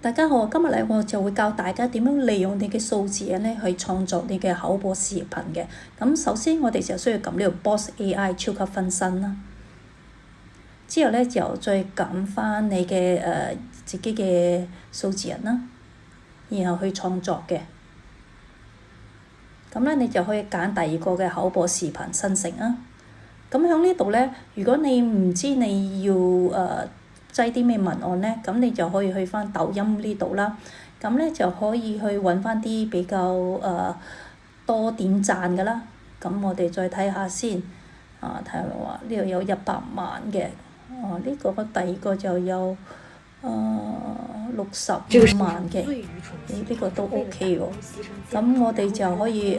大家好，今日咧我就會教大家點樣利用你嘅數字人咧去創作你嘅口播視頻嘅。咁首先我哋就需要撳呢個 Boss AI 超級分身啦。之後咧就再撳翻你嘅自己嘅數字人啦，然後去創作嘅。咁咧你就可以揀第二個嘅口播視頻生成啦。咁喺呢度咧，如果你唔知你要擠啲咩文案咧，咁你就可以去翻抖音呢度啦。咁咧就可以去揾翻啲比較多點讚嘅啦。咁我哋再睇下先。睇下話呢度有100萬嘅。呢個第二個就有65萬嘅。呢個都 OK 喎。咁我哋就可以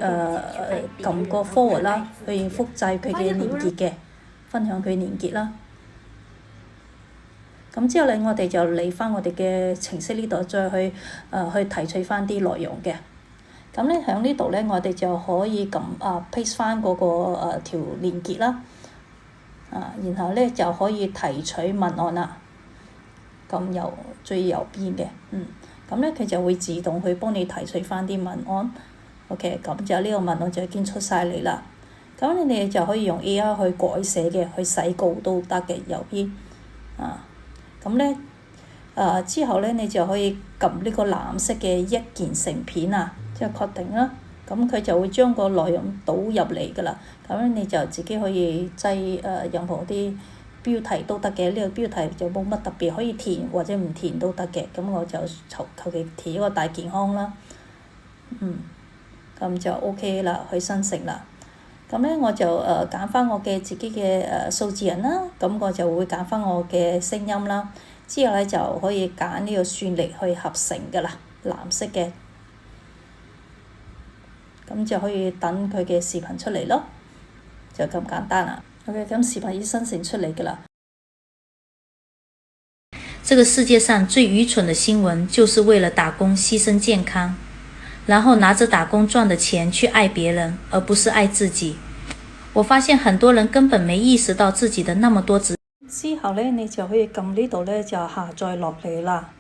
撳個 forward 啦，去複製佢嘅連結嘅，分享佢連結啦。咁之後咧，我哋就嚟翻我哋嘅程式呢度，再去提取翻啲內容嘅。咁咧喺呢度咧，我哋就可以撳paste 翻嗰個條連結啦。然後咧就可以提取文案啦。咁最右邊嘅，咁咧佢就會自動去幫你提取翻啲文案。OK， 咁就呢個文案就已經出晒嚟啦。咁你哋就可以用 AI 去改寫嘅，去洗稿都得嘅，右邊。咁咧之後咧，你就可以撳呢個藍色嘅一鍵成片即係確定啦。咁佢就會將個內容倒入嚟㗎啦。咁咧你就自己可以擠任何啲標題都得嘅。呢個標題就冇乜特別，可以填或者唔填都得嘅。咁我就求其填一個大健康啦。咁就 OK 啦，去生成啦。咁咧我就揀翻我嘅自己嘅數字人啦。咁我就會揀翻我嘅聲音啦。之後咧就可以揀呢個算力去合成㗎啦，藍色嘅。咁就可以等佢嘅視頻出嚟咯，就咁簡單啦。OK， 咁視頻已經生成出嚟㗎啦。這個世界上最愚蠢的新聞，就是為了打工犧牲健康，然後拿着打工賺的錢去愛別人，而不是愛自己。我發現很多人根本沒意識到自己的那麼多之後咧，你就可以撳呢度咧就下載落嚟啦。